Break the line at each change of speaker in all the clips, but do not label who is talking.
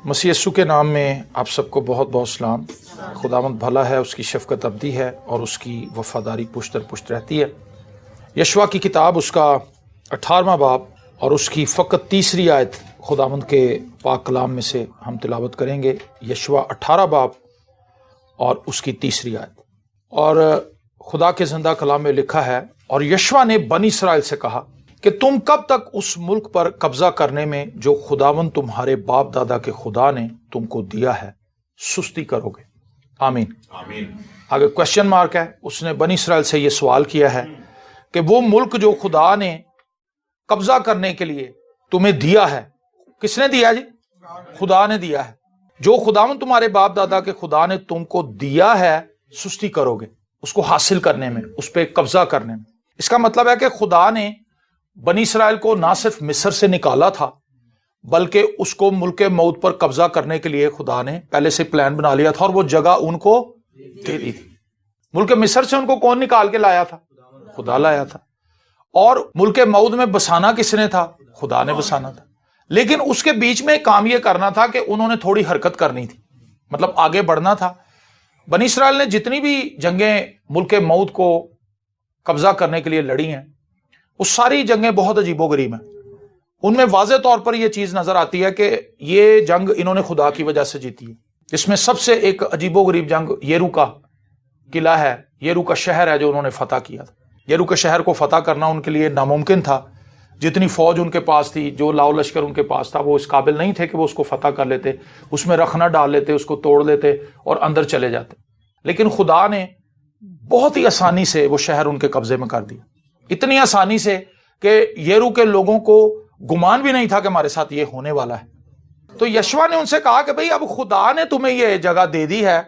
مسیح یسوع کے نام میں آپ سب کو بہت بہت سلام۔ خداوند بھلا ہے، اس کی شفقت ابدی ہے اور اس کی وفاداری پشت در پشت رہتی ہے۔ یشوع کی کتاب اس کا 18واں باب اور اس کی فقط 3 آیت خداوند کے پاک کلام میں سے ہم تلاوت کریں گے۔ یشوع 18 باب اور اس کی 3 آیت۔ اور خدا کے زندہ کلام میں لکھا ہے، اور یشوع نے بنی اسرائیل سے کہا کہ تم کب تک اس ملک پر قبضہ کرنے میں جو خداوند تمہارے باپ دادا کے خدا نے تم کو دیا ہے سستی کرو گے؟ آمین۔ آگے کوشچن مارک ہے۔ اس نے بنی اسرائیل سے یہ سوال کیا ہے کہ وہ ملک جو خدا نے قبضہ کرنے کے لیے تمہیں دیا ہے، کس نے دیا جی؟ خدا نے دیا ہے۔ جو خداوند تمہارے باپ دادا کے خدا نے تم کو دیا ہے سستی کرو گے اس کو حاصل کرنے میں، اس پہ قبضہ کرنے میں۔ اس کا مطلب ہے کہ خدا نے بنی اسرائیل کو نہ صرف مصر سے نکالا تھا بلکہ اس کو ملک موعود پر قبضہ کرنے کے لیے خدا نے پہلے سے پلان بنا لیا تھا اور وہ جگہ ان کو دے دی تھی۔ ملک مصر سے ان کو کون نکال کے لایا تھا؟ خدا لایا تھا۔ اور ملک موعود میں بسانا کس نے تھا؟ خدا نے بسانا تھا۔ لیکن اس کے بیچ میں کام یہ کرنا تھا کہ انہوں نے تھوڑی حرکت کرنی تھی، مطلب آگے بڑھنا تھا۔ بنی اسرائیل نے جتنی بھی جنگیں ملک موعود کو قبضہ کرنے کے لیے لڑی ہیں، وہ ساری جنگیں بہت عجیب و غریب ہیں۔ ان میں واضح طور پر یہ چیز نظر آتی ہے کہ یہ جنگ انہوں نے خدا کی وجہ سے جیتی ہے۔ اس میں سب سے ایک عجیب و غریب جنگ یریکو کا قلعہ ہے، یریکو کا شہر ہے جو انہوں نے فتح کیا تھا۔ یریکو کے شہر کو فتح کرنا ان کے لیے ناممکن تھا۔ جتنی فوج ان کے پاس تھی، جو لاؤ لشکر ان کے پاس تھا، وہ اس قابل نہیں تھے کہ وہ اس کو فتح کر لیتے، اس میں رخنہ ڈال لیتے، اس کو توڑ لیتے اور اندر چلے جاتے۔ لیکن خدا نے بہت ہی آسانی سے وہ شہر ان کے قبضے میں کر دیا، اتنی آسانی سے کہ یریکو کے لوگوں کو گمان بھی نہیں تھا کہ ہمارے ساتھ یہ ہونے والا ہے۔ تو یشوع نے ان سے کہا کہ بھئی اب خدا نے تمہیں یہ جگہ دے دی ہے،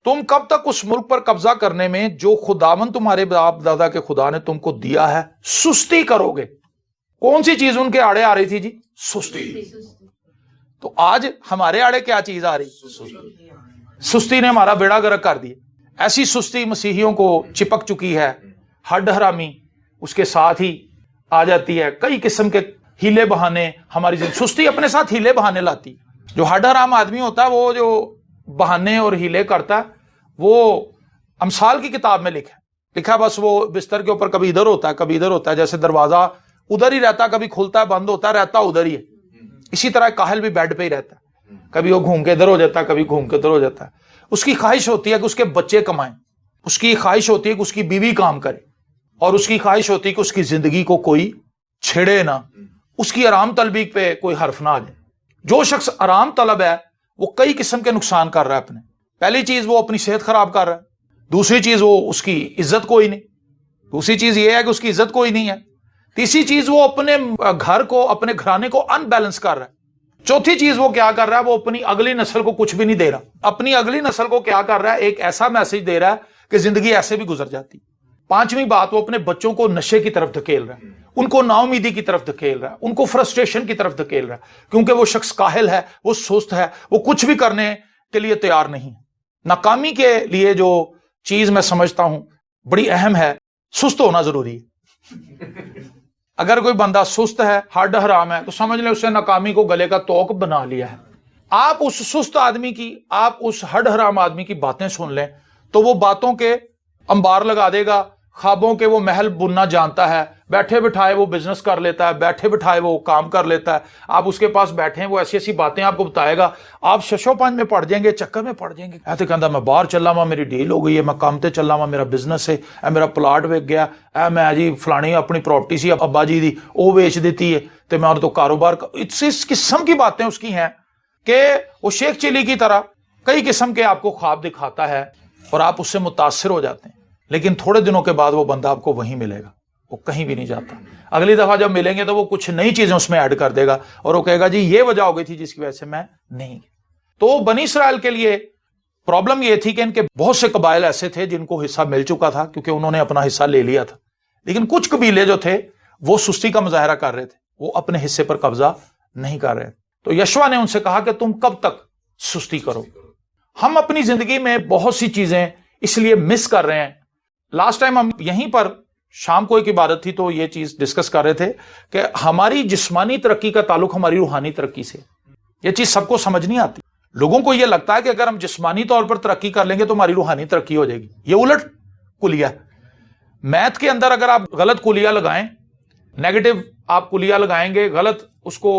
تم کب تک اس ملک پر قبضہ کرنے میں جو خداوند تمہارے باپ دادا کے خدا نے تم کو دیا ہے سستی کرو گے؟ کون سی چیز ان کے آڑے آ رہی تھی جی؟ سستی۔ تو آج ہمارے آڑے کیا چیز آ رہی؟ سستی نے ہمارا بیڑا گرک کر دیا۔ ایسی سستی مسیحیوں کو چپک چکی ہے، ہڈ حرامی اس کے ساتھ ہی آ جاتی ہے۔ کئی قسم کے ہیلے بہانے ہماری سستی اپنے ساتھ ہیلے بہانے لاتی۔ جو ہڈ حرام آدمی ہوتا ہے وہ جو بہانے اور ہیلے کرتا ہے، وہ امثال کی کتاب میں لکھا بس وہ بستر کے اوپر کبھی ادھر ہوتا ہے کبھی ادھر ہوتا ہے، جیسے دروازہ ادھر ہی رہتا ہے، کبھی کھلتا ہے بند ہوتا ہے، رہتا ادھر ہی ہے۔ اسی طرح کاہل بھی بیڈ پہ ہی رہتا ہے، کبھی وہ گھوم کے ادھر ہو جاتا ہے کبھی گھوم کے ادھر ہو جاتا ہے۔ اس کی خواہش ہوتی ہے کہ اس کے بچے کمائیں، اس کی خواہش ہوتی ہے کہ اس کی بیوی کام کرے، اور اس کی خواہش ہوتی ہے کہ اس کی زندگی کو کوئی چھیڑے نہ، اس کی آرام طلبی پہ کوئی حرف نہ آ جائے۔ جو شخص آرام طلب ہے وہ کئی قسم کے نقصان کر رہا ہے اپنے۔ پہلی چیز وہ اپنی صحت خراب کر رہا ہے، دوسری چیز وہ اس کی عزت کوئی نہیں، دوسری چیز یہ ہے کہ اس کی عزت کوئی نہیں ہے، تیسری چیز وہ اپنے گھر کو اپنے گھرانے کو ان بیلنس کر رہا ہے، چوتھی چیز وہ کیا کر رہا ہے، وہ اپنی اگلی نسل کو کچھ بھی نہیں دے رہا۔ اپنی اگلی نسل کو کیا کر رہا ہے؟ ایک ایسا میسج دے رہا ہے کہ زندگی ایسے بھی گزر جاتی۔ پانچویں بات، وہ اپنے بچوں کو نشے کی طرف دھکیل رہا ہے، ان کو نا امیدی کی طرف دھکیل رہا ہے، ان کو فرسٹریشن کی طرف دھکیل رہا ہے، کیونکہ وہ شخص کاہل ہے، وہ سست ہے، وہ کچھ بھی کرنے کے لیے تیار نہیں۔ ناکامی کے لیے جو چیز میں سمجھتا ہوں بڑی اہم ہے، سست ہونا ضروری ہے۔ اگر کوئی بندہ سست ہے، ہڈ حرام ہے، تو سمجھ لیں اس نے ناکامی کو گلے کا توق بنا لیا ہے۔ آپ اس سست آدمی کی، آپ اس ہڈ حرام آدمی کی باتیں سن لیں تو وہ باتوں کے انبار لگا دے گا، خوابوں کے وہ محل بننا جانتا ہے، بیٹھے بٹھائے وہ بزنس کر لیتا ہے، بیٹھے بٹھائے وہ کام کر لیتا ہے۔ آپ اس کے پاس بیٹھے ہیں، وہ ایسی ایسی باتیں آپ کو بتائے گا، آپ ششو پنج میں پڑ جائیں گے، چکر میں پڑ جائیں گے۔ ایسے کہتا میں باہر چلا ہوا، میری ڈیل ہو گئی ہے، میں کام تے چلا ہوا، میرا بزنس ہے، اے میرا پلاٹ وک گیا، اے میں جی فلانی اپنی پراپرٹی سی ابا جی دی وہ بیچ دیتی ہے تو میں اور تو کاروبار اس قسم کی باتیں اس کی ہیں کہ وہ شیخ چلی کی طرح کئی قسم کے آپ کو خواب دکھاتا ہے اور آپ اس سے متاثر ہو جاتے ہیں۔ لیکن تھوڑے دنوں کے بعد وہ بندہ آپ کو وہیں ملے گا، وہ کہیں بھی نہیں جاتا۔ اگلی دفعہ جب ملیں گے تو وہ کچھ نئی چیزیں اس میں ایڈ کر دے گا اور وہ کہے گا جی یہ وجہ ہو گئی تھی جس کی وجہ سے میں نہیں۔ تو بنی اسرائیل کے لیے پرابلم یہ تھی کہ ان کے بہت سے قبائل ایسے تھے جن کو حصہ مل چکا تھا کیونکہ انہوں نے اپنا حصہ لے لیا تھا، لیکن کچھ قبیلے جو تھے وہ سستی کا مظاہرہ کر رہے تھے، وہ اپنے حصے پر قبضہ نہیں کر رہے۔ تو یشوع نے ان سے کہا کہ تم کب تک سستی کرو؟ ہم اپنی زندگی میں بہت سی چیزیں اس لیے مس کر رہے ہیں۔ لاسٹ ٹائم ہم یہیں پر شام کو ایک عبادت تھی تو یہ چیز ڈسکس کر رہے تھے کہ ہماری جسمانی ترقی کا تعلق ہماری روحانی ترقی سے۔ یہ چیز سب کو سمجھ نہیں آتی. لوگوں کو یہ لگتا ہے کہ اگر ہم جسمانی طور پر ترقی کر لیں گے تو ہماری روحانی ترقی ہو جائے گی. یہ الٹ کلیہ. میتھ کے اندر اگر آپ غلط کلیہ لگائیں، نیگیٹو آپ کلیہ لگائیں گے، غلط اس کو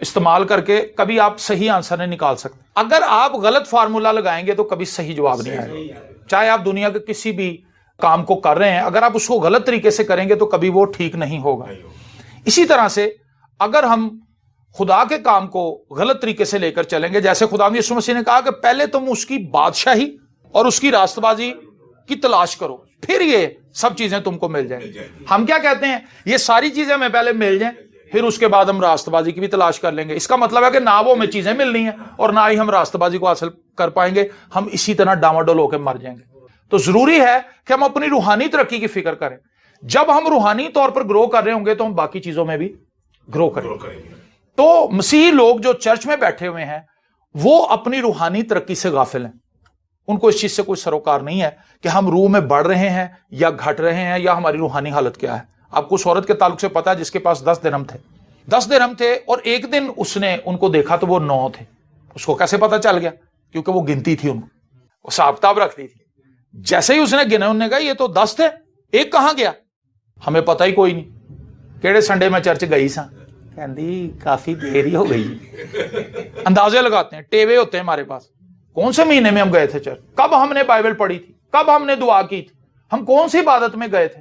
استعمال کر کے، کبھی آپ صحیح آنسر نہیں نکال سکتے. اگر آپ غلط فارمولا لگائیں گے تو کبھی صحیح جواب نہیں آئے گا. چاہے آپ دنیا کے کسی بھی کام کو کر رہے ہیں، اگر آپ اس کو غلط طریقے سے کریں گے تو کبھی وہ ٹھیک نہیں ہوگا. اسی طرح سے اگر ہم خدا کے کام کو غلط طریقے سے لے کر چلیں گے، جیسے خدا یسوع مسیح نے کہا کہ پہلے تم اس کی بادشاہی اور اس کی راست بازی کی تلاش کرو، پھر یہ سب چیزیں تم کو مل جائیں گی. ہم کیا کہتے ہیں؟ یہ ساری چیزیں ہمیں پہلے مل جائیں، پھر اس کے بعد ہم راست بازی کی بھی تلاش کر لیں گے. اس کا مطلب ہے کہ نہ وہ ہمیں چیزیں ملنی ہیں اور نہ ہی ہم راست بازی کو حاصل کر پائیں گے. ہم اسی طرح ڈاواڈول ہو کے مر جائیں گے. تو ضروری ہے کہ ہم اپنی روحانی ترقی کی فکر کریں. جب ہم روحانی طور پر گرو کر رہے ہوں گے تو ہم باقی چیزوں میں بھی گرو کریں گے. تو مسیحی لوگ جو چرچ میں بیٹھے ہوئے ہیں وہ اپنی روحانی ترقی سے غافل ہیں. ان کو اس چیز سے کوئی سروکار نہیں ہے کہ ہم روح میں بڑھ رہے ہیں یا گھٹ رہے ہیں یا ہماری روحانی حالت کیا ہے. آپ کو اس عورت کے تعلق سے پتا ہے جس کے پاس 10 درہم تھے. 10 درہم تھے اور ایک دن اس نے ان کو دیکھا تو وہ 9 تھے. اس کو کیسے پتا چل گیا؟ کیونکہ وہ گنتی تھی، ان کو وہ حساب کتاب رکھتی تھی. جیسے ہی اس نے گنے، انہوں نے کہا یہ تو 10 تھے، ایک کہاں گیا؟ ہمیں پتہ ہی کوئی نہیں. کیڑے سنڈے میں چرچ گئی سا، کہندی کافی دیر ہی ہو گئی. اندازے لگاتے ہیں، ٹیوے ہوتے ہیں ہمارے پاس. کون سے مہینے میں ہم گئے تھے چرچ؟ کب ہم نے بائبل پڑھی تھی؟ کب ہم نے دعا کی تھی؟ ہم کون سی عبادت میں گئے تھے؟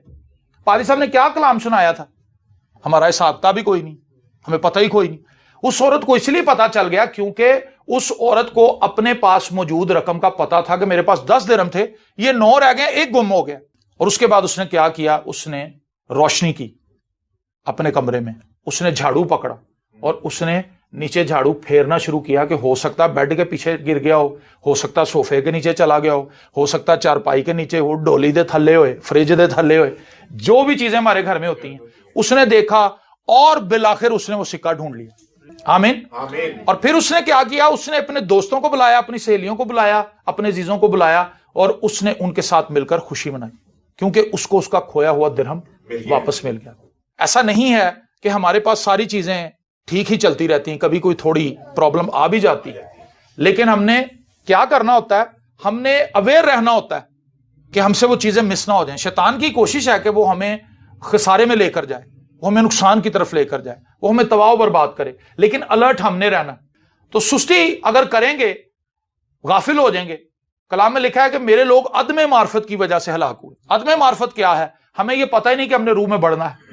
پادری صاحب نے کیا کلام سنایا تھا؟ ہمارا حساب کتاب بھی کوئی نہیں، ہمیں پتہ ہی کوئی نہیں. اس عورت کو اس لیے پتا چل گیا کیونکہ اس عورت کو اپنے پاس موجود رقم کا پتا تھا کہ میرے پاس 10 درہم تھے، یہ 9 رہ گئے، ایک گم ہو گیا. اور اس کے بعد اس نے کیا کیا؟ اس نے روشنی کی اپنے کمرے میں. اس نے جھاڑو پکڑا اور اس نے نیچے جھاڑو پھیرنا شروع کیا کہ ہو سکتا بیڈ کے پیچھے گر گیا ہو سکتا صوفے کے نیچے چلا گیا ہو سکتا چارپائی کے نیچے ہو، ڈولی دے تھلے ہوئے، فریج دے تھلے ہوئے، جو بھی چیزیں ہمارے گھر میں ہوتی ہیں. اس نے دیکھا اور بالآخر اس نے وہ سکہ ڈھونڈ لیا. آمین. اور پھر اس نے کیا کیا؟ اس نے اپنے دوستوں کو بلایا، اپنی سہیلیوں کو بلایا، اپنے عزیزوں کو بلایا اور اس نے ان کے ساتھ مل کر خوشی منائی کیونکہ اس کو اس کا کھویا ہوا درہم واپس مل گیا. ایسا نہیں ہے کہ ہمارے پاس ساری چیزیں ٹھیک ہی چلتی رہتی ہیں، کبھی کوئی تھوڑی پرابلم آ بھی جاتی ہے، لیکن ہم نے کیا کرنا ہوتا ہے؟ ہم نے اویئر رہنا ہوتا ہے کہ ہم سے وہ چیزیں مس نہ ہو جائیں. شیطان کی کوشش ہے کہ وہ ہمیں خسارے میں لے کر جائے، وہ ہمیں نقصان کی طرف لے کر جائے، وہ ہمیں تباہ و برباد کرے، لیکن الرٹ ہم نے رہنا. تو سستی اگر کریں گے، غافل ہو جائیں گے. کلام میں لکھا ہے کہ میرے لوگ عدم معرفت کی وجہ سے ہلاک ہوئے. عدم معرفت کیا ہے؟ ہمیں یہ پتہ ہی نہیں کہ ہم نے روح میں بڑھنا ہے.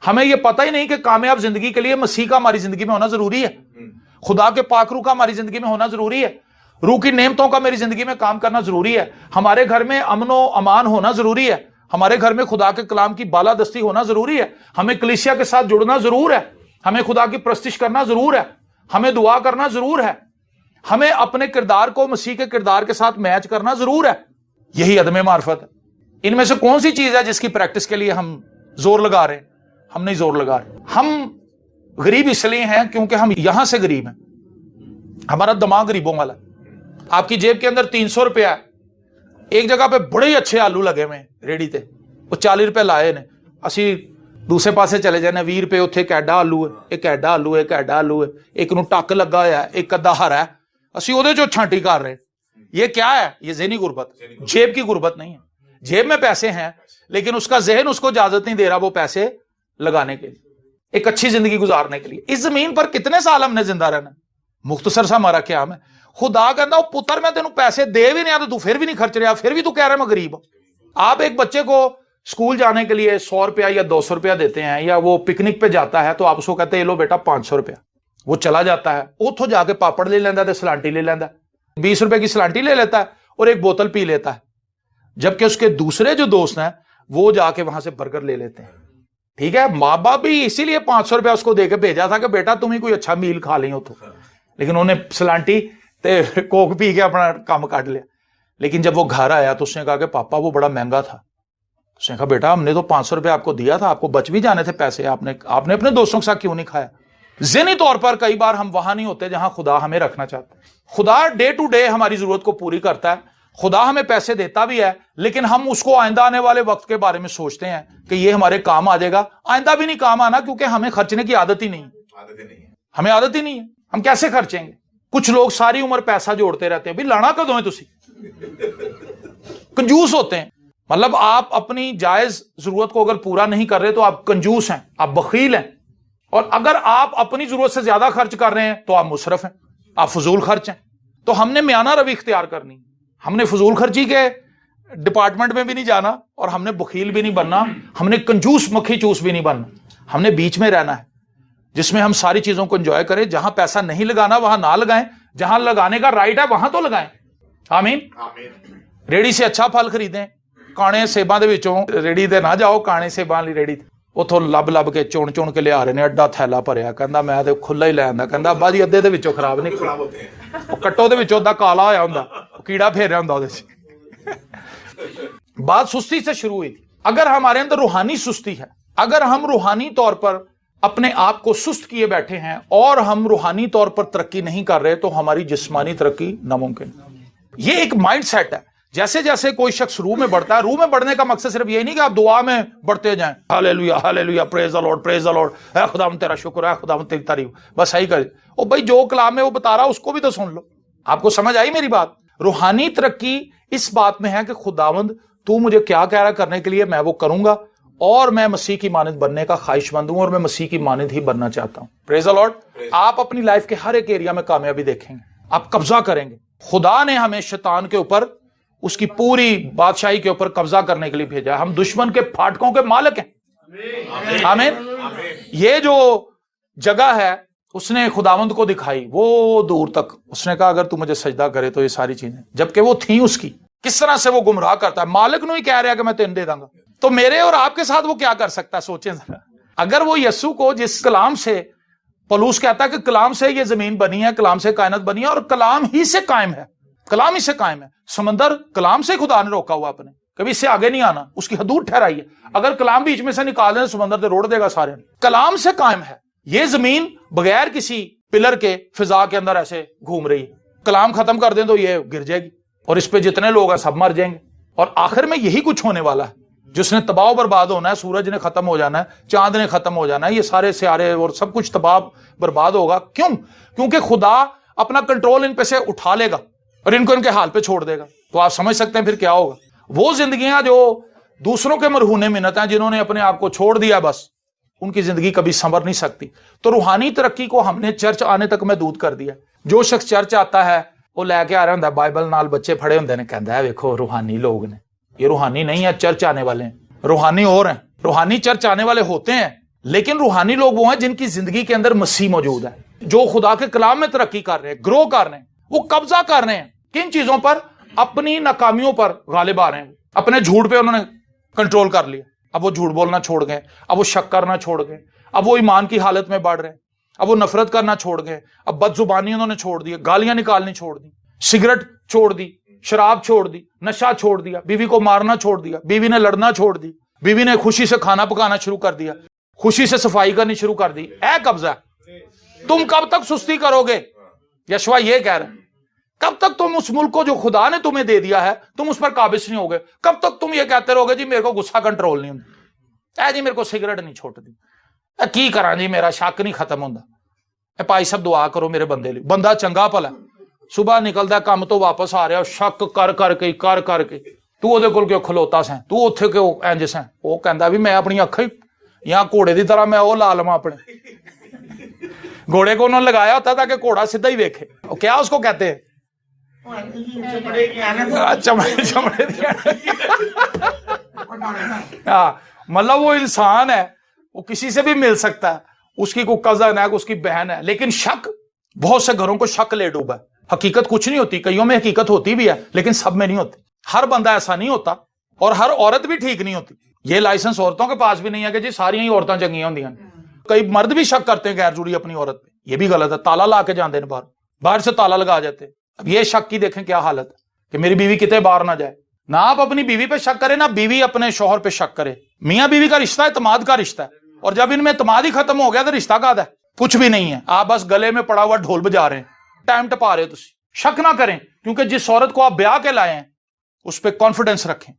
ہمیں یہ پتہ ہی نہیں کہ کامیاب زندگی کے لیے مسیح کا ہماری زندگی میں ہونا ضروری ہے، خدا کے پاک روح کا ہماری زندگی میں ہونا ضروری ہے، روح کی نعمتوں کا میری زندگی میں کام کرنا ضروری ہے، ہمارے گھر میں امن و امان ہونا ضروری ہے، ہمارے گھر میں خدا کے کلام کی بالادستی ہونا ضروری ہے، ہمیں کلیسیا کے ساتھ جڑنا ضرور ہے، ہمیں خدا کی پرستش کرنا ضرور ہے، ہمیں دعا کرنا ضرور ہے، ہمیں اپنے کردار کو مسیح کے کردار کے ساتھ میچ کرنا ضرور ہے. یہی عدم معرفت ہے. ان میں سے کون سی چیز ہے جس کی پریکٹس کے لیے ہم زور لگا رہے ہیں؟ ہم نہیں زور لگا رہے. ہم غریب اس لیے ہیں کیونکہ ہم یہاں سے غریب ہیں، ہمارا دماغ غریبوں والا ہے. آپ کی جیب کے اندر 300 روپیہ ہے، ایک جگہ پہ بڑے ہی اچھے آلو لگے ہوئے ریڑی تے، وہ 40 روپے لائے نے، اسی دوسرے پاسے چلے جانے 20 روپے، اتنے ایک ایڈا آلو ہے، ایک ایڈا آلو ہے، ایک ایڈا آلو ہے، ایک نو ٹک لگا ہوا ہے، ایک ادھا ہرا ہے، اسی وہ جو چھانٹی کر رہے ہیں. یہ کیا ہے؟ یہ ذہنی غربت. جیب کی غربت نہیں ہے. جیب میں پیسے ہیں لیکن اس کا ذہن اس کو اجازت نہیں دے رہا وہ پیسے لگانے کے لیے، ایک اچھی زندگی گزارنے کے لیے. اس زمین پر کتنے سال ہم نے زندہ رہنا؟ مختصر سا ہمارا قیام ہے. خدا کہتا ہوں پتر میں تینوں پیسے دے بھی نہیں آتے، تو پھر بھی نہیں خرچ رہا، پھر بھی تو کہہ رہے میں غریب ہوں. آپ ایک بچے کو اسکول جانے کے لیے 100 روپیہ یا 200 روپیہ دیتے ہیں، یا وہ پکنک پہ جاتا ہے تو آپ اس کو کہتے ہیں لو بیٹا 500 روپیہ. وہ چلا جاتا ہے، اتھوں جا کے پاپڑ لے لینا ہے، سلانٹی لے لینا ہے، 20 روپے کی سلانٹی لے لیتا ہے اور ایک بوتل پی لیتا ہے. جبکہ اس کے دوسرے جو دوست ہیں وہ جا کے وہاں سے برگر لے لیتے ہیں. ٹھیک ہے، ماں باپ بھی اسی لیے 500 روپیہ اس کو دے کے بھیجا تھا کہ بیٹا تم ہی کوئی اچھا میل کھا لیں ہو تو، لیکن انہوں نے سلانٹی تے کوک پی کے اپنا کام کاٹ لیا. لیکن جب وہ گھر آیا تو اس نے کہا کہ پاپا وہ بڑا مہنگا تھا. اس نے کہا بیٹا ہم نے تو 500 روپے آپ کو دیا تھا، آپ کو بچ بھی جانے تھے پیسے، آپ نے اپنے دوستوں کے ساتھ کیوں نہیں کھایا؟ ذہنی طور پر کئی بار ہم وہاں نہیں ہوتے جہاں خدا ہمیں رکھنا چاہتا ہے. خدا ڈے ٹو ڈے ہماری ضرورت کو پوری کرتا ہے، خدا ہمیں پیسے دیتا بھی ہے، لیکن ہم اس کو آئندہ آنے والے وقت کے بارے میں سوچتے ہیں کہ یہ ہمارے کام آ جائے گا. آئندہ بھی نہیں کام آنا کیونکہ ہمیں خرچنے کی عادت ہی نہیں، ہمیں عادت ہی نہیں ہے. ہم کیسے خرچیں گے؟ کچھ لوگ ساری عمر پیسہ جوڑتے رہتے ہیں. بھائی لانا کدوں ہے تسی؟ کنجوس ہوتے ہیں. مطلب آپ اپنی جائز ضرورت کو اگر پورا نہیں کر رہے تو آپ کنجوس ہیں, آپ بخیل ہیں. اور اگر آپ اپنی ضرورت سے زیادہ خرچ کر رہے ہیں تو آپ مسرف ہیں, آپ فضول خرچ ہیں. تو ہم نے میانہ روی اختیار کرنی. ہم نے فضول خرچی کے ڈپارٹمنٹ میں بھی نہیں جانا اور ہم نے بخیل بھی نہیں بننا, ہم نے کنجوس مکھی چوس بھی نہیں بننا. ہم نے بیچ میں رہنا ہے جس میں ہم ساری چیزوں کو انجوائے کریں. جہاں پیسہ نہیں لگانا وہاں نہ لگائیں, جہاں لگانے کا رائٹ ہے وہاں تو لگائیں. آمین. ریڑی سے اچھا پھل خریدیں, کانے سیباں دے وچوں ریڑی تے نہ جاؤ. کانے سیباں والی ریڑی اتوں لب لب کے چون چون کے لیا رہے نے, اڈا تھیلا بھریا. کہندا میں تے کھلا ہی لے آندا. کہندا ابا جی ادھے دے وچوں خراب نہیں, خراب ہوتے ہیں, کٹو دے وچوں دا کالا ہویا ہوندا, کیڑا پھیریا ہوندا اودے وچ. بات سستی سے شروع ہوئی تھی. اگر ہمارے اندر روحانی سستی ہے, اگر ہم روحانی طور پر اپنے آپ کو سست کیے بیٹھے ہیں اور ہم روحانی طور پر ترقی نہیں کر رہے تو ہماری جسمانی ترقی ناممکن. یہ ایک مائنڈ سیٹ ہے. جیسے جیسے کوئی شخص روح میں بڑھتا ہے, روح میں بڑھنے کا مقصد صرف یہی نہیں کہ آپ دعا میں بڑھتے جائیں, ہاللیلویا ہاللیلویا پریز دی لارڈ پریز دی لارڈ, اے خداوند تیرا شکر ہے, اے خداوند تیری تعریف, بس صحیح کر. او بھائی جو کلام ہے وہ بتا رہا اس کو بھی تو سن لو. آپ کو سمجھ آئی میری بات؟ روحانی ترقی اس بات میں ہے کہ خداوند تو مجھے کیا کہہ رہا کرنے کے لیے, میں وہ کروں گا, اور میں مسیح کی مانند بننے کا خواہش مند ہوں, اور میں مسیح کی مانند ہی بننا چاہتا ہوں. پریز دی لارڈ. آپ اپنی لائف کے ہر ایک ایریا میں کامیابی دیکھیں گے, آپ قبضہ کریں گے. خدا نے ہمیں شیطان کے اوپر, اس کی پوری بادشاہی کے اوپر قبضہ کرنے کے لیے بھیجا ہے. ہم دشمن کے پھاٹکوں کے مالک ہیں. آمین. یہ جو جگہ ہے اس نے خداوند کو دکھائی, وہ دور تک. اس نے کہا اگر تو مجھے سجدہ کرے تو یہ ساری چیزیں, جبکہ وہ تھیں اس کی. کس طرح سے وہ گمراہ کرتا ہے, مالک نو ہی کہہ رہا ہے کہ میں تین دے دوں گا. تو میرے اور آپ کے ساتھ وہ کیا کر سکتا ہے, سوچیں ذرا. اگر وہ یسوع کو, جس کلام سے پولس کہتا ہے کہ کلام سے یہ زمین بنی ہے, کلام سے کائنات بنی ہے, اور کلام ہی سے قائم ہے, کلام ہی سے قائم ہے. سمندر کلام سے خدا نے روکا ہوا اپنے, کبھی اس سے آگے نہیں آنا, اس کی حدود ٹھہرائی ہے. اگر کلام بیچ میں سے نکال دیں سمندر سے روڑ دے گا سارے. کلام سے قائم ہے. یہ زمین بغیر کسی پلر کے فضا کے اندر ایسے گھوم رہی ہے. کلام ختم کر دیں تو یہ گر جائے گی, اور اس پہ جتنے لوگ ہیں سب مر جائیں گے. اور آخر میں یہی کچھ ہونے والا ہے, جس نے تباہ و برباد ہونا ہے. سورج نے ختم ہو جانا ہے, چاند نے ختم ہو جانا ہے, یہ سارے سیارے اور سب کچھ تباہ برباد ہوگا. کیوں؟ کیونکہ خدا اپنا کنٹرول ان پہ سے اٹھا لے گا اور ان کو ان کے حال پہ چھوڑ دے گا. تو آپ سمجھ سکتے ہیں پھر کیا ہوگا. وہ زندگیاں جو دوسروں کے مرہونے منت ہیں, جنہوں نے اپنے آپ کو چھوڑ دیا, بس ان کی زندگی کبھی سنور نہیں سکتی. تو روحانی ترقی کو ہم نے چرچ آنے تک محدود کر دیا. جو شخص چرچ آتا ہے وہ لے کے آ رہا ہوں بائبل نال, بچے پڑھے ہوندے نے, کہندا ہے ویکھو روحانی لوگ نے. یہ روحانی نہیں ہے, چرچ آنے والے ہیں. روحانی اور ہیں, روحانی چرچ آنے والے ہوتے ہیں, لیکن روحانی لوگ وہ ہیں جن کی زندگی کے اندر مسیح موجود ہے, جو خدا کے کلام میں ترقی کر رہے ہیں, گرو کر رہے ہیں, وہ قبضہ کر رہے ہیں. کن چیزوں پر؟ اپنی ناکامیوں پر غالب آ رہے ہیں. اپنے جھوٹ پہ انہوں نے کنٹرول کر لیا. اب وہ جھوٹ بولنا چھوڑ گئے, اب وہ شک کرنا چھوڑ گئے, اب وہ ایمان کی حالت میں بڑھ رہے ہیں, اب وہ نفرت کرنا چھوڑ گئے, اب بد زبانی انہوں نے چھوڑ دی, گالیاں نکالنی چھوڑ دی, سگریٹ چھوڑ دی, شراب چھوڑ دی, نشہ چھوڑ دیا, بیوی کو مارنا چھوڑ دیا, بیوی نے لڑنا چھوڑ دی, بیوی نے خوشی سے کھانا پکانا شروع کر دیا, خوشی سے صفائی کرنی شروع کر دی. اے قبضہ, تم کب تک سستی کرو گے؟ یشوع یہ کہہ رہے ہیں, کب تک تم اس ملک کو جو خدا نے تمہیں دے دیا ہے تم اس پر قابض نہیں ہوگے؟ کب تک تم یہ کہتے رہو گے جی میرے کو غصہ کنٹرول نہیں ہوتا, اے جی میرے کو سگریٹ نہیں چھوٹ دی, اے کی کراں جی میرا شک نہیں ختم ہوندا, اے پائی صاحب دعا کرو میرے بندے لئی. بندہ چنگا بھلا صبح نکلدا کم تو واپس آ رہا, شک کر کر کے تو اودے کول کیوں کھلوتا سیں, تو اوتھے کیوں انج سیں. وہ کہندا بھی میں اپنی اکھاں یا گھوڑے دی طرح میں وہ لا لواں اپنے. گھوڑے کو انہوں نے لگایا ہوتا تاکہ گھوڑا سیدھا ہی ویکھے. کیا اس کو کہتے ہیں؟ چمڑے مطلب وہ انسان ہے, وہ کسی سے بھی مل سکتا ہے, اس کی کوئی کزن ہے, اس کی بہن ہے, لیکن شک, بہت سے گھروں کو شک لے ڈوبا ہے. حقیقت کچھ نہیں ہوتی, کئیوں میں حقیقت ہوتی بھی ہے لیکن سب میں نہیں ہوتی. ہر بندہ ایسا نہیں ہوتا اور ہر عورت بھی ٹھیک نہیں ہوتی. یہ لائسنس عورتوں کے پاس بھی نہیں ہے کہ جی ساری ہی عورتیں چنگیاں ہوندیاں. کئی مرد بھی شک کرتے ہیں غیر ضروری اپنی عورت پہ, یہ بھی غلط ہے. تالا لا کے جاندے ہیں باہر سے تالا لگا جاتے. اب یہ شک کی دیکھیں کیا حالت ہے کہ میری بیوی کتے باہر نہ جائے. نہ آپ اپنی بیوی پہ شک کرے, نہ بیوی اپنے شوہر پہ شک کرے. میاں بیوی کا رشتہ اعتماد کا رشتہ ہے, اور جب ان میں اعتماد ہی ختم ہو گیا تو رشتہ کا ہے کچھ بھی نہیں ہے. آپ بس گلے میں پڑا ہوا ڈھول بجا رہے ہیں, ٹائم ٹپا رہے. تو شک نہ کریں, کیونکہ جس عورت کو آپ بیاہ کے لائے ہیں اس پہ کانفیڈنس رکھیں,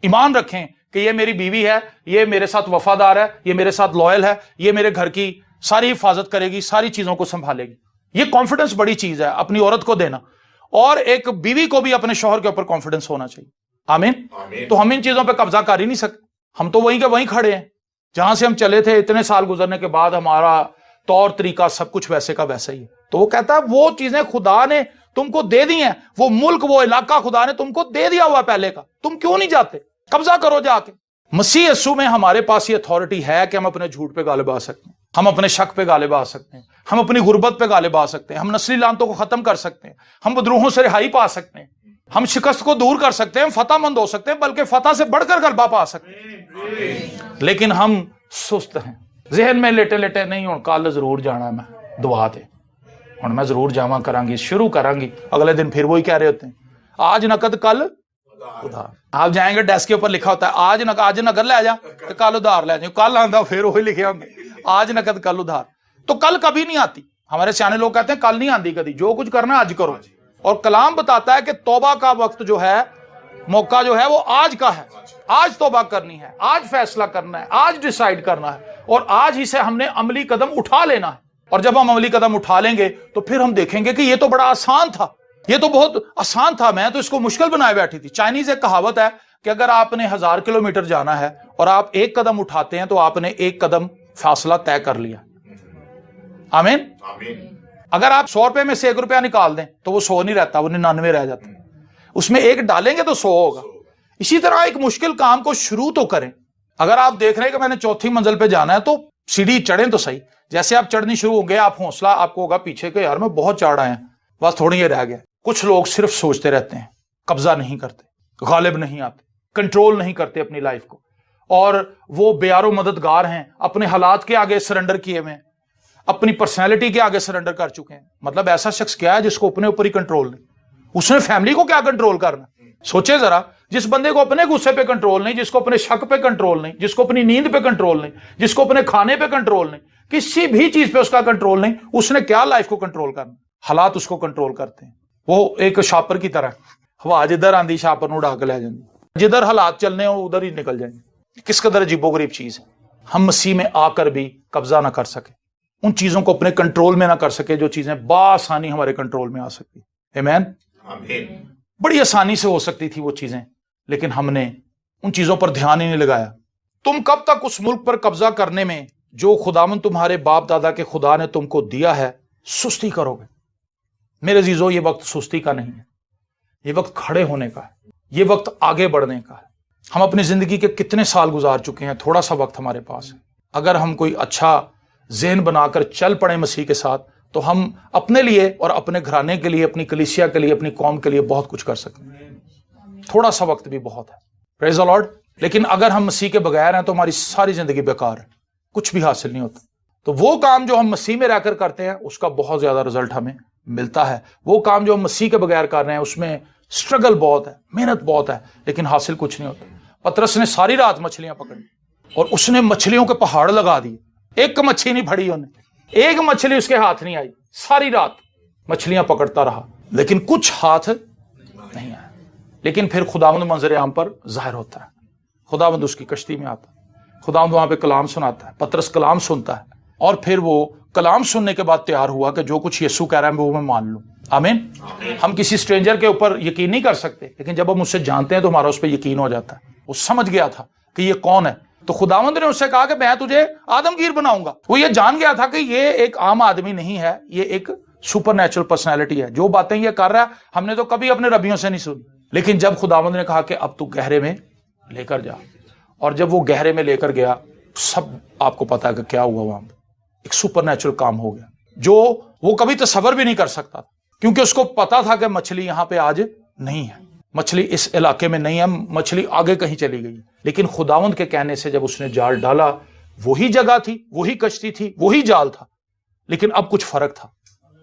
ایمان رکھیں کہ یہ میری بیوی ہے, یہ میرے ساتھ وفادار ہے, یہ میرے ساتھ لوئل ہے, یہ میرے گھر کی ساری حفاظت کرے گی, ساری چیزوں کو سنبھالے گی. یہ کانفیڈنس بڑی چیز ہے اپنی عورت کو دینا، اور ایک بیوی کو بھی اپنے شوہر کے اوپر کانفیڈنس ہونا چاہیے. آمین. تو ہم ان چیزوں پہ قبضہ کر ہی نہیں سکتے. ہم تو وہیں کے وہیں کھڑے ہیں جہاں سے ہم چلے تھے. اتنے سال گزرنے کے بعد ہمارا طور طریقہ سب کچھ ویسے کا ویسا ہی ہے. تو وہ کہتا ہے وہ چیزیں خدا نے تم کو دے دی ہیں، وہ ملک وہ علاقہ خدا نے تم کو دے دیا ہوا پہلے کا، تم کیوں نہیں جاتے؟ قبضہ کرو جا کے. مسیح یسوع میں ہمارے پاس یہ اتھارٹی ہے کہ ہم اپنے جھوٹ پہ غالب آ سکتے ہیں، ہم اپنے شک پہ غالب آ سکتے ہیں، ہم اپنی غربت پہ غالب آ سکتے ہیں، ہم نسلی لعنتوں کو ختم کر سکتے ہیں، ہم بدروہوں سے رہائی پا سکتے ہیں، ہم شکست کو دور کر سکتے ہیں، ہم فتح مند ہو سکتے ہیں، بلکہ فتح سے بڑھ کر غلبہ پا سکتے ہیں. لیکن ہم سست ہیں، ذہن میں لیٹے لیٹے نہیں ہوں کل ضرور جانا میں دعا تے، ہوں میں ضرور جاواں کراں گی، شروع کراں گی، اگلے دن پھر وہی کہہ رہے ہوتے ہیں آج نقد کل ادھار. آپ جائیں گے ڈیسک کے اوپر لکھا ہوتا ہے آج نقد لے جا تو کل ادھار لے جاؤ، کل آندا پھر وہی لکھے ہوں گے آج نقد کل ادھار. تو کل کبھی نہیں آتی. ہمارے سیانے لوگ کہتے ہیں کل نہیں آندی کبھی، جو کچھ کرنا آج کرو. اور کلام بتاتا ہے کہ توبہ کا وقت جو ہے، موقع جو ہے وہ آج کا ہے. آج توبہ کرنی ہے، آج فیصلہ کرنا ہے، آج ڈیسائیڈ کرنا ہے، اور آج ہی سے ہم نے عملی قدم اٹھا لینا ہے. اور جب ہم عملی قدم اٹھا لیں گے تو پھر ہم دیکھیں گے کہ یہ تو بڑا آسان تھا، یہ تو بہت آسان تھا، میں تو اس کو مشکل بنائے بیٹھی تھی. چائنیز ایک کہاوت ہے کہ اگر آپ نے 1000 کلومیٹر جانا ہے اور آپ ایک قدم اٹھاتے ہیں تو آپ نے ایک قدم فاصلہ طے کر لیا. آمین. اگر آپ 100 روپے میں سے 1 روپیہ نکال دیں تو وہ 100 نہیں رہتا، وہ 99 رہ جاتا ہے. اس میں ایک ڈالیں گے تو 100 ہوگا. اسی طرح ایک مشکل کام کو شروع تو کریں. اگر آپ دیکھ رہے ہیں کہ میں نے 4تھی منزل پہ جانا ہے تو سیڑھی چڑھیں تو صحیح. جیسے آپ چڑھنی شروع ہوں گے آپ حوصلہ آپ کو ہوگا پیچھے کہ یار میں بہت چڑھ آیا ہوں، بس تھوڑی یہ رہ گیا. کچھ لوگ صرف سوچتے رہتے ہیں، قبضہ نہیں کرتے، غالب نہیں آتے، کنٹرول نہیں کرتے اپنی لائف کو، اور وہ بیار و مددگار ہیں، اپنے حالات کے آگے سرنڈر کیے ہوئے ہیں، اپنی پرسنالٹی کے آگے سرنڈر کر چکے ہیں. مطلب ایسا شخص کیا ہے جس کو اپنے اوپر ہی کنٹرول نہیں؟ اس نے فیملی کو کیا کنٹرول کرنا؟ سوچے ذرا، جس بندے کو اپنے غصے پہ کنٹرول نہیں، جس کو اپنے شک پہ کنٹرول نہیں، جس کو اپنی نیند پہ کنٹرول نہیں، جس کو اپنے کھانے پہ کنٹرول نہیں، کسی بھی چیز پہ اس کا کنٹرول نہیں، اس نے کیا لائف کو کنٹرول کرنا؟ حالات اس کو کنٹرول کرتے ہیں. وہ ایک شاپر کی طرح، ہوا جدھر آندھی شاپر نو اڑا کے لے جاندی، جدھر حالات چلنے ہو ادھر ہی نکل جائیں گے. کس قدر عجیب و غریب چیز ہے. ہم مسیح میں آ کر بھی قبضہ نہ کر سکے، ان چیزوں کو اپنے کنٹرول میں نہ کر سکے جو چیزیں بآسانی ہمارے کنٹرول میں آ سکتی. آمین. بڑی آسانی سے ہو سکتی تھی وہ چیزیں، لیکن ہم نے ان چیزوں پر دھیان ہی نہیں لگایا. تم کب تک اس ملک پر قبضہ کرنے میں جو خداوند تمہارے باپ دادا کے خدا نے تم کو دیا ہے سستی کرو گے؟ میرے عزیزو، یہ وقت سستی کا نہیں ہے، یہ وقت کھڑے ہونے کا ہے، یہ وقت آگے بڑھنے کا ہے. ہم اپنی زندگی کے کتنے سال گزار چکے ہیں، تھوڑا سا وقت ہمارے پاس ہے. اگر ہم کوئی اچھا ذہن بنا کر چل پڑیں مسیح کے ساتھ تو ہم اپنے لیے اور اپنے گھرانے کے لیے، اپنی کلیسیا کے لیے، اپنی قوم کے لیے بہت کچھ کر سکتے ہیں. تھوڑا سا وقت بھی بہت ہے. پریز دی لارڈ. لیکن اگر ہم مسیح کے بغیر ہیں تو ہماری ساری زندگی بیکار ہے، کچھ بھی حاصل نہیں ہوتا. تو وہ کام جو ہم مسیح میں رہ کر کرتے ہیں اس کا بہت زیادہ رزلٹ ہمیں ملتا ہے. وہ کام جو ہم مسیح کے بغیر کر رہے ہیں اس میں سٹرگل بہت ہے، محنت بہت ہے، لیکن حاصل کچھ نہیں ہوتا. پطرس نے ساری رات مچھلیاں پکڑی اور اس نے مچھلیوں کے پہاڑ لگا دیے، ایک مچھلی نہیں پھڑی انہیں، ایک مچھلی اس کے ہاتھ نہیں آئی. ساری رات مچھلیاں پکڑتا رہا لیکن کچھ ہاتھ نہیں آیا. لیکن پھر خداوند منظر عام پر ظاہر ہوتا ہے، خداوند اس کی کشتی میں آتا ہے، خداوند وہاں پہ کلام سناتا ہے. پطرس کلام سنتا ہے اور پھر وہ کلام سننے کے بعد تیار ہوا کہ جو کچھ یسوع کہہ رہا ہے وہ میں مان لوں. آمین. ہم کسی اسٹرینجر کے اوپر یقین نہیں کر سکتے، لیکن جب ہم اس سے جانتے ہیں تو ہمارا اس پہ یقین ہو جاتا ہے. وہ سمجھ گیا تھا کہ یہ کون ہے، تو خداوند نے اس سے کہا کہ میں تجھے آدمگیر بناؤں گا. وہ یہ جان گیا تھا کہ یہ ایک عام آدمی نہیں ہے، یہ ایک سپر نیچرل پرسنالٹی ہے. جو باتیں یہ کر رہا ہے ہم نے تو کبھی اپنے ربیوں سے نہیں سنی. لیکن جب خداوند نے کہا کہ اب تو گہرے میں لے کر جا، اور جب وہ گہرے میں لے کر گیا، سب آپ کو پتا ہے کہ کیا ہوا. وہاں ایک سپر نیچرل کام ہو گیا جو وہ کبھی تصور بھی نہیں کر سکتا، کیونکہ اس کو پتا تھا کہ مچھلی یہاں پہ آج نہیں ہے، مچھلی اس علاقے میں نہیں ہے، مچھلی آگے کہیں چلی گئی. لیکن خداوند کے کہنے سے جب اس نے جال ڈالا، وہی جگہ تھی، وہی کشتی تھی، وہی جال تھا، لیکن اب کچھ فرق تھا.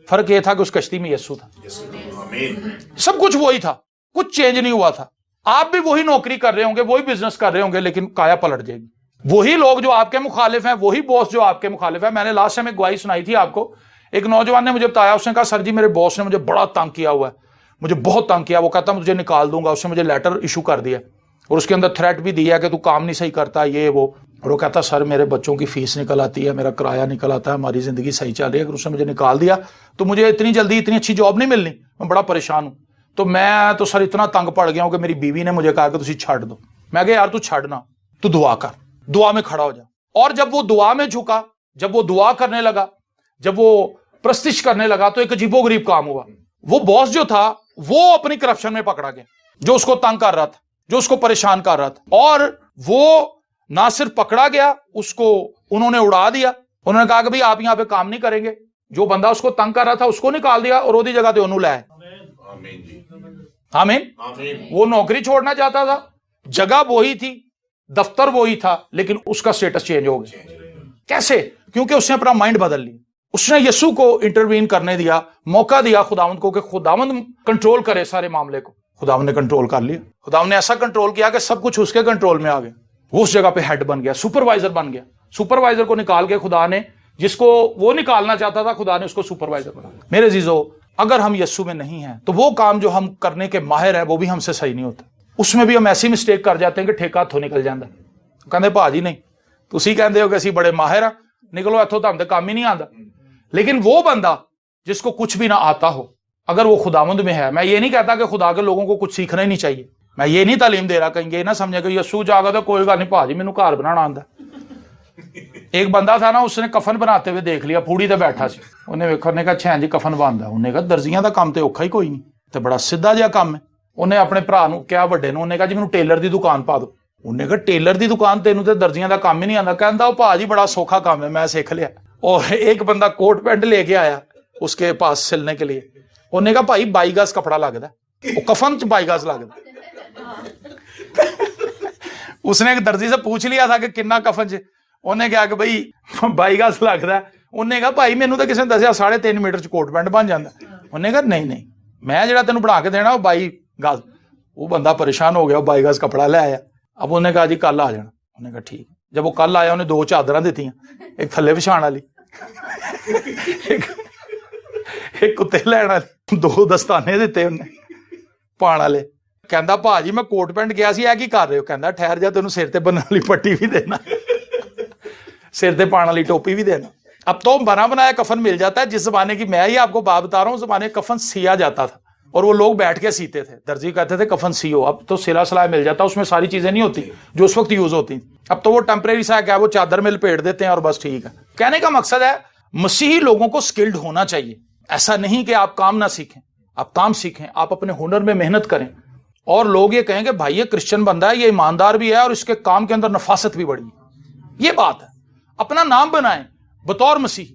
فرق یہ تھا کہ اس کشتی میں یسوع تھا. سب کچھ وہی تھا، کچھ چینج نہیں ہوا تھا. آپ بھی وہی نوکری کر رہے ہوں گے، وہی بزنس کر رہے ہوں گے، لیکن کایا پلٹ جائے گی. وہی لوگ جو آپ کے مخالف ہیں، وہی باس جو آپ کے مخالف ہے. میں نے لاسٹ ٹائم ایک گواہی سنائی تھی آپ کو. ایک نوجوان نے مجھے بتایا، اس نے کہا سر جی میرے باس نے مجھے بڑا تنگ کیا ہوا ہے، مجھے بہت تنگ کیا. وہ کہتا مجھے نکال دوں گا. اس نے مجھے لیٹر ایشو کر دیا اور اس کے اندر تھریٹ بھی دیا کہ تو کام نہیں صحیح کرتا، یہ وہ. اور وہ کہتا سر میرے بچوں کی فیس نکل آتی ہے, میرا کرایہ نکل آتا ہے, ہماری زندگی صحیح چل رہی ہے, اگر اس نے مجھے نکال دیا تو مجھے اتنی جلدی اتنی اچھی جاب نہیں ملنی, میں بڑا پریشان ہوں. تو میں تو سر اتنا تنگ پڑ گیا ہوں کہ میری بیوی نے مجھے کہا کہ تسی چھڑ دو. میں کہا یار تو چھڑنا, تو دعا کر, دعا میں کھڑا ہو جا. اور جب وہ دعا میں جھکا, جب وہ دعا کرنے لگا, جب وہ پرستش کرنے لگا, تو ایک عجیب و غریب کام ہوا. وہ باس جو تھا وہ اپنی کرپشن میں پکڑا گیا, جو اس کو تنگ کر رہا تھا, جو اس کو پریشان کر رہا تھا. اور وہ نہ صرف پکڑا گیا, اس کو انہوں نے اڑا دیا. انہوں نے کہا کہ بھئی آپ یہاں پہ کام نہیں کریں گے. جو بندہ اس کو تنگ کر رہا تھا اس کو نکال دیا اور وہ جگہ تے انہوں لائے. آمین. وہ نوکری چھوڑنا چاہتا تھا, جگہ وہی تھی, دفتر وہی تھا, لیکن اس کا سٹیٹس چینج ہو گیا. کیسے؟ کیونکہ اس نے اپنا مائنڈ بدل لیا. اس نے یسوع کو انٹروین کرنے دیا, موقع دیا خداوند کو کہ خداوند کنٹرول کرے سارے معاملے کو. خداوند نے کنٹرول کر لیا. خداوند نے ایسا کنٹرول کیا کہ سب کچھ اس کے کنٹرول میں آ گیا. وہ اس جگہ پہ ہیڈ بن گیا, سپروائزر بن گیا. سپروائزر کو نکال کے خدا نے, جس کو وہ نکالنا چاہتا تھا, خدا نے اس کو سپروائزر بنا. میرے عزیزو, اگر ہم یسوع میں نہیں ہیں تو وہ کام جو ہم کرنے کے ماہر ہیں وہ بھی ہم سے صحیح نہیں ہوتا. اس میں بھی ہم ایسی مسٹیک کر جاتے ہیں کہ ٹھیکہ ہاتھوں نکل جاتا. کہندے بھاجی نہیں, تسی کہندے ہو کہ اسی بڑے ماہر ہیں, نکلو اتھوں تو ہم تے کام ہی نہیں آتا. لیکن وہ بندہ جس کو کچھ بھی نہ آتا ہو, اگر وہ خداوند میں ہے, میں یہ نہیں کہتا کہ خدا کے لوگوں کو کچھ سیکھنا ہی نہیں چاہیے, میں یہ نہیں تعلیم دے رہا, کہیں یہ نہ سمجھے کہ یسوع جاگا تو کوئی گل نہیں بھاجی مینوں گھر بنانا آندا. ایک بندہ تھا نا, اس نے کفن بناتے ہوئے دیکھ لیا, پھوڑی تے بیٹھا سی. انہیں ویکھا, نے کہا اچھا جی کفن بندا. انہیں کہا درزیاں دا کام تے اوکھا ہی کوئی نہیں, تے بڑا سیدھا جہا کام ہے. انہیں اپنے بھرا نوں کیا وڈے نوں, انہیں کہا جی مینوں ٹیلر دی دکان پا دو. انہیں کہا ٹیلر دی دکان, تینوں تے درزیاں دا کام ہی نہیں آندا. کہندا او بھاجی بڑا سوکھا کام ہے, میں سیکھ لیا. اور ایک بندہ کوٹ پینٹ لے کے آیا اس کے پاس سلنے کے لیے. انہیں کہا بھائی 22 گز کپڑا لگدا, وہ کفن چ 22 گز لگدا. اس نے ایک درزی سے پوچھ لیا تھا کہ کنا کفن چ, انہیں کہا کہ بھائی 22 گز لگدا. انہیں کہا بھائی مینوں تو کسی نے دسیا 3.5 میٹر چ کوٹ پینٹ بن جاندا. انہیں کہا نہیں میں جڑا تینوں بنا کے دینا وہ 22 گز. وہ بندہ پریشان ہو گیا, 22 گز کپڑا لے آیا. اب انہیں کہا جی کل آ جانا. انہیں کہا ٹھیک. جب وہ کل آیا, انہیں 2 چادراں دتیاں, ایک تھلے وچھان والی, ایک کتے لین والی, 2 دستانے دیتے انہیں پان والے. کہندا بھاجی میں کوٹ پینٹ گیا سی, اے کی کر رہے ہو؟ کہندا ٹھہر جا, تینوں سر تے بننے والی پٹی بھی دینا, سر تے پان والی ٹوپی بھی دینا. اب تو بنا بنایا کفن مل جاتا ہے. جس زمانے کی میں ہی آپ کو بات بتا رہا ہوں, اس زمانے کفن سیا جاتا تھا اور وہ لوگ بیٹھ کے سیتے تھے. درزی کہتے تھے کفن سیو. اب تو سلا سلائی مل جاتا, اس میں ساری چیزیں نہیں ہوتی جو اس وقت یوز ہوتی. اب تو وہ ٹیمپریری سا کیا, وہ چادر میں لپیٹ دیتے ہیں اور بس ٹھیک ہے. کہنے کا مقصد ہے مسیحی لوگوں کو سکلڈ ہونا چاہیے. ایسا نہیں کہ آپ کام نہ سیکھیں, آپ کام سیکھیں, آپ اپنے ہنر میں محنت کریں. اور لوگ یہ کہیں کہ بھائی یہ کرسچن بندہ ہے, یہ ایماندار بھی ہے اور اس کے کام کے اندر نفاست بھی بڑی ہے. یہ بات ہے. اپنا نام بنائیں بطور مسیحی,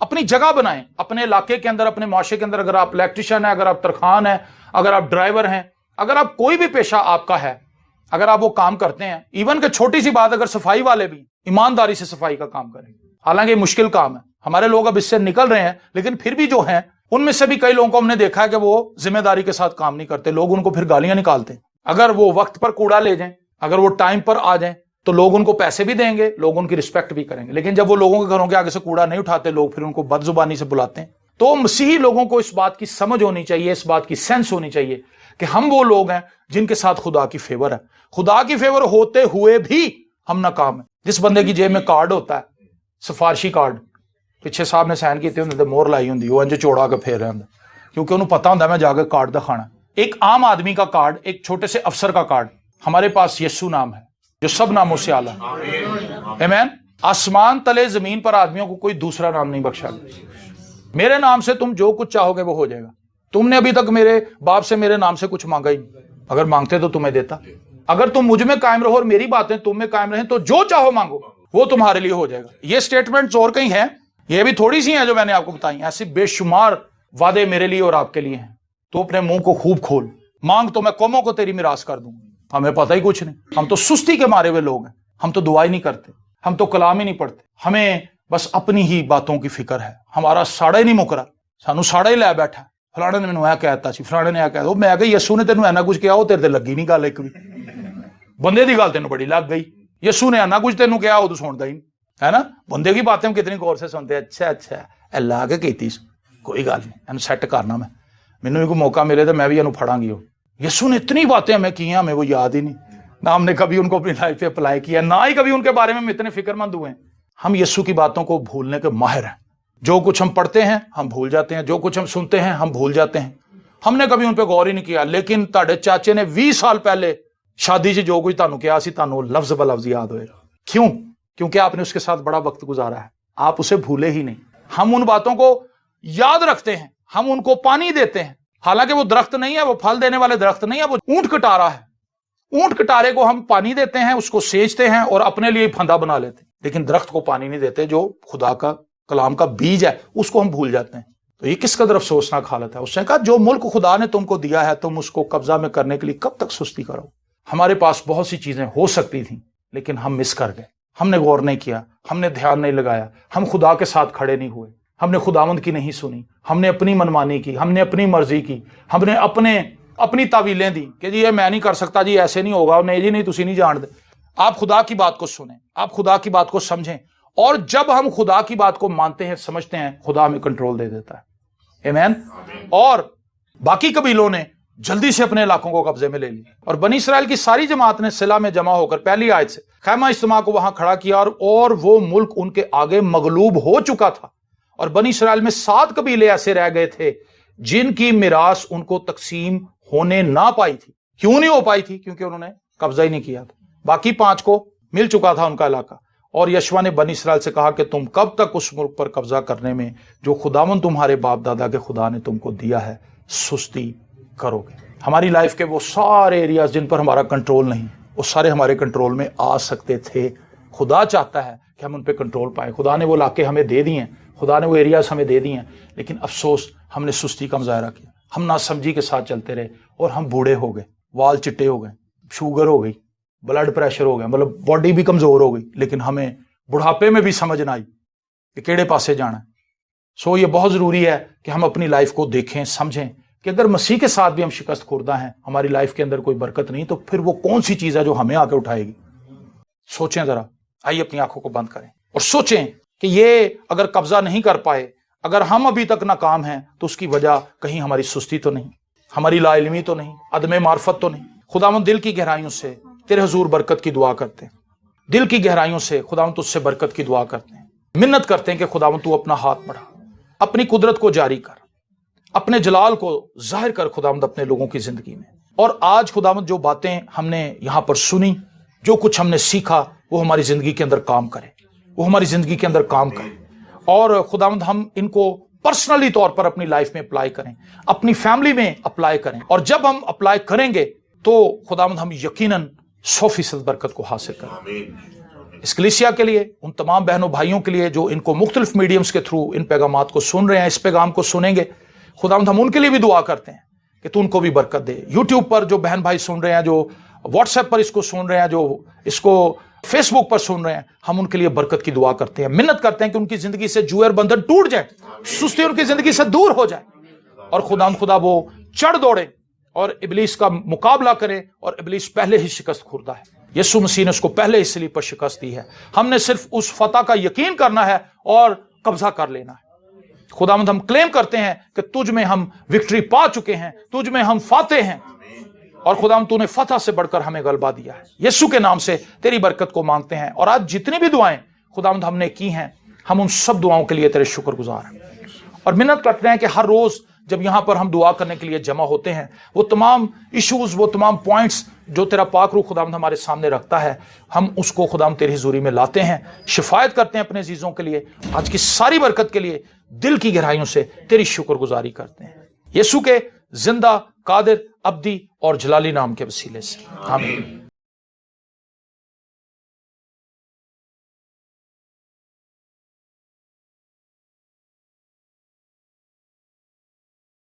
اپنی جگہ بنائیں اپنے علاقے کے اندر, اپنے معاشرے کے اندر. اگر آپ الیکٹریشین ہیں, اگر آپ ترخان ہیں, اگر آپ ڈرائیور ہیں, اگر آپ کوئی بھی پیشہ آپ کا ہے, اگر آپ وہ کام کرتے ہیں, ایون کہ چھوٹی سی بات, اگر صفائی والے بھی ایمانداری سے صفائی کا کام کریں. حالانکہ یہ مشکل کام ہے, ہمارے لوگ اب اس سے نکل رہے ہیں, لیکن پھر بھی جو ہیں ان میں سے بھی کئی لوگوں کو ہم نے دیکھا ہے کہ وہ ذمہ داری کے ساتھ کام نہیں کرتے. لوگ ان کو پھر گالیاں نکالتے ہیں. اگر وہ وقت پر کوڑا لے جائیں, اگر وہ ٹائم پر آ جائیں, تو لوگ ان کو پیسے بھی دیں گے, لوگ ان کی رسپیکٹ بھی کریں گے. لیکن جب وہ لوگوں کے گھروں کے آگے سے کوڑا نہیں اٹھاتے, لوگ پھر ان کو بد زبانی سے بلاتے ہیں. تو مسیحی لوگوں کو اس بات کی سمجھ ہونی چاہیے, اس بات کی سینس ہونی چاہیے کہ ہم وہ لوگ ہیں جن کے ساتھ خدا کی فیور ہے. خدا کی فیور ہوتے ہوئے بھی ہم ناکام ہیں. جس بندے کی جیب میں کارڈ ہوتا ہے, سفارشی کارڈ, پیچھے صاحب نے سائن کیتے ہوندے, مور لائی ہوندی, وہ انج چوڑا کے پھیر رہا ہوندا, کیونکہ انہوں پتا ہوندا میں جا کے کارڈ دکھانا. ایک عام آدمی کا کارڈ, ایک چھوٹے سے افسر کا کارڈ. ہمارے پاس یسوع نام ہے جو سب ناموں سے اعلیٰ ہے. آمین. آسمان تلے زمین پر آدمیوں کو کوئی دوسرا نام نہیں بخشا گیا. میرے نام سے تم جو کچھ چاہو گے وہ ہو جائے گا. تم نے ابھی تک میرے باپ سے میرے نام سے کچھ مانگا ہی نہیں. اگر مانگتے تو تمہیں دیتا. اگر تم مجھ میں قائم رہو اور میری باتیں تم میں قائم رہیں تو جو چاہو مانگو وہ تمہارے لیے ہو جائے گا. یہ سٹیٹمنٹس اور کہیں ہیں, یہ بھی تھوڑی سی ہیں جو میں نے آپ کو بتائی. ایسے بے شمار وعدے میرے لیے اور آپ کے لیے ہیں. تو اپنے منہ کو خوب کھول, مانگ تو میں قوموں کو تیری میراث کر دوں. ہمیں پتہ ہی کچھ نہیں, ہم تو سستی کے مارے ہوئے لوگ ہیں. ہم تو دعا ہی نہیں کرتے, ہم تو کلام ہی نہیں پڑھتے. ہمیں بس اپنی ہی باتوں کی فکر ہے. ہمارا ساڑا ہی نہیں مکرا, سانو ساڑا ہی لے بیٹھا. فلانے نے مینوں اے کہتا سی, فلانے نے اے کہتا. میں کہ یسوع نے تینوں اینا کچھ کیا, وہ تیرے تے لگی نہیں گل ایک بھی. بندے دی گل تینوں بڑی لگ گئی. یسوع نے اینا کچھ تینوں کیا, وہ تو سنتا ہی نہیں ہے نا. بندے کی باتیں ہم کتنی غور سے سنتے ہیں. اچھا اے لا کے کیتی, کوئی گل نہیں, اینو سیٹ کرنا. مینوں بھی کوئی موقع ملے تو میں بھی اینو پھڑاں گی. یسوع نے اتنی باتیں ہمیں کی ہیں, ہمیں وہ یاد ہی نہیں. نہ ہم نے کبھی ان کو اپنی لائف پہ اپلائی کیا, نہ ہی کبھی ان کے بارے میں ہم اتنے فکر مند ہوئے ہیں. ہم یسوع کی باتوں کو بھولنے کے ماہر ہیں. جو کچھ ہم پڑھتے ہیں ہم بھول جاتے ہیں, جو کچھ ہم سنتے ہیں ہم بھول جاتے ہیں. ہم نے کبھی ان پہ غور ہی نہیں کیا. لیکن تہاڈے چاچے نے 20 سال پہلے شادی سے جو کچھ تانوں کیا سی, تانوں لفظ بلفظ یاد ہوئے. کیوں؟ کیونکہ آپ نے اس کے ساتھ بڑا وقت گزارا ہے, آپ اسے بھولے ہی نہیں. ہم ان باتوں کو یاد رکھتے ہیں, ہم ان کو پانی دیتے ہیں, حالانکہ وہ درخت نہیں ہے, وہ پھل دینے والے درخت نہیں ہے, وہ اونٹ کٹارا ہے. اونٹ کٹارے کو ہم پانی دیتے ہیں, اس کو سینچتے ہیں اور اپنے لیے پھندا بنا لیتے ہیں, لیکن درخت کو پانی نہیں دیتے جو خدا کا کلام کا بیج ہے, اس کو ہم بھول جاتے ہیں. تو یہ کس قدر افسوسناک حالت ہے. اس نے کہا جو ملک خدا نے تم کو دیا ہے تم اس کو قبضہ میں کرنے کے لیے کب تک سستی کرو. ہمارے پاس بہت سی چیزیں ہو سکتی تھیں لیکن ہم مس کر گئے. ہم نے غور نہیں کیا, ہم نے دھیان نہیں لگایا, ہم خدا کے ساتھ کھڑے نہیں ہوئے, ہم نے خداوند کی نہیں سنی, ہم نے اپنی منمانی کی, ہم نے اپنی مرضی کی, ہم نے اپنی تعویلیں دی کہ جی یہ میں نہیں کر سکتا, جی ایسے نہیں ہوگا, نہیں جی نہیں تسی نہیں جان دے. آپ خدا کی بات کو سنیں, آپ خدا کی بات کو سمجھیں, اور جب ہم خدا کی بات کو مانتے ہیں سمجھتے ہیں خدا ہمیں کنٹرول دے دیتا ہے. آمین. اور باقی قبیلوں نے جلدی سے اپنے علاقوں کو قبضے میں لے لی, اور بنی اسرائیل کی ساری جماعت نے صلہ میں جمع ہو کر پہلی آیت سے خیمہ اجتماع کو وہاں کھڑا کیا, اور وہ ملک ان کے آگے مغلوب ہو چکا تھا. اور بنی اسرائیل میں 7 قبیلے ایسے رہ گئے تھے جن کی میراث ان کو تقسیم ہونے نہ پائی تھی. کیوں نہیں ہو پائی تھی؟ کیونکہ انہوں نے قبضہ ہی نہیں کیا تھا. باقی 5 کو مل چکا تھا ان کا علاقہ. اور یشوع نے بنی اسرائیل سے کہا کہ تم کب تک اس ملک پر قبضہ کرنے میں جو خداوند تمہارے باپ دادا کے خدا نے تم کو دیا ہے سستی کرو گے. ہماری لائف کے وہ سارے ایریاز جن پر ہمارا کنٹرول نہیں, وہ سارے ہمارے کنٹرول میں آ سکتے تھے. خدا چاہتا ہے کہ ہم ان پہ کنٹرول پائیں. خدا نے وہ علاقے ہمیں دے دیے ہیں, خدا نے وہ ایریاز ہمیں دے دیے ہیں, لیکن افسوس ہم نے سستی کا مظاہرہ کیا. ہم ناسمجھی کے ساتھ چلتے رہے اور ہم بوڑھے ہو گئے, وال چٹے ہو گئے, شوگر ہو گئی, بلڈ پریشر ہو گیا, مطلب باڈی بھی کمزور ہو گئی, لیکن ہمیں بڑھاپے میں بھی سمجھ نہ آئی کہ کیڑے پاسے جانا ہے. سو یہ بہت ضروری ہے کہ ہم اپنی لائف کو دیکھیں, سمجھیں کہ اگر مسیح کے ساتھ بھی ہم شکست خوردہ ہیں, ہماری لائف کے اندر کوئی برکت نہیں, تو پھر وہ کون سی چیز ہے جو ہمیں آ کے اٹھائے گی. سوچیں ذرا, آئیے اپنی آنکھوں کو بند کریں اور سوچیں کہ یہ اگر قبضہ نہیں کر پائے, اگر ہم ابھی تک ناکام ہیں, تو اس کی وجہ کہیں ہماری سستی تو نہیں, ہماری لا علمی تو نہیں, عدم معرفت تو نہیں. خداوند دل کی گہرائیوں سے تیرے حضور برکت کی دعا کرتے ہیں, دل کی گہرائیوں سے خداوند تجھ سے برکت کی دعا کرتے ہیں, منت کرتے ہیں کہ خداوند تو اپنا ہاتھ بڑھا, اپنی قدرت کو جاری کر, اپنے جلال کو ظاہر کر خداوند اپنے لوگوں کی زندگی میں. اور آج خداوند جو باتیں ہم نے یہاں پر سنی, جو کچھ ہم نے سیکھا, وہ ہماری زندگی کے اندر کام کرے, وہ ہماری زندگی کے اندر کام کرے. اور خداوند ہم ان کو پرسنلی طور پر اپنی لائف میں اپلائی کریں, اپنی فیملی میں اپلائی کریں, اور جب ہم اپلائی کریں گے تو خداوند ہم یقیناً 100% برکت کو حاصل کریں. اس کلیسیا کے لیے, ان تمام بہنوں بھائیوں کے لیے جو ان کو مختلف میڈیمز کے تھرو ان پیغامات کو سن رہے ہیں, اس پیغام کو سنیں گے, خداوند ہم ان کے لیے بھی دعا کرتے ہیں کہ تو ان کو بھی برکت دے. یوٹیوب پر جو بہن بھائی سن رہے ہیں, جو واٹس ایپ پر اس کو سن رہے ہیں, جو اس کو فیس بک پر سن رہے ہیں, ہم ان کے لیے برکت کی دعا کرتے ہیں, منت کرتے ہیں کہ ان کی زندگی سے جوئر بندھن ٹوٹ جائے, سستی ان کی زندگی سے دور ہو جائے, اور خدا وہ چڑھ دوڑے اور ابلیس کا مقابلہ کرے. اور ابلیس پہلے ہی شکست خوردہ ہے, یسوع مسیح نے اس کو پہلے اس لیے پر شکست دی ہے. ہم نے صرف اس فتح کا یقین کرنا ہے اور قبضہ کر لینا ہے. خداوند ہم کلیم کرتے ہیں کہ تجھ میں ہم وکٹری پا چکے ہیں, تجھ میں ہم فاتح ہیں, اور خداوند تو نے فتح سے بڑھ کر ہمیں غلبہ دیا ہے. یسوع کے نام سے تیری برکت کو مانگتے ہیں. اور آج جتنی بھی دعائیں خداوند ہم نے کی ہیں, ہم ان سب دعاؤں کے لیے تیرے شکر گزار ہیں, اور منت کرتے ہیں کہ ہر روز جب یہاں پر ہم دعا کرنے کے لیے جمع ہوتے ہیں, وہ تمام ایشوز, وہ تمام پوائنٹس جو تیرا پاک روح خداوند ہمارے سامنے رکھتا ہے, ہم اس کو خداوند تیری حضوری میں لاتے ہیں, شفایت کرتے ہیں اپنے عزیزوں کے لیے. آج کی ساری برکت کے لیے دل کی گہرائیوں سے تیری شکر گزاری کرتے ہیں, یسوع کے زندہ, قادر, ابدی اور جلالی نام کے وسیلے سے, آمین.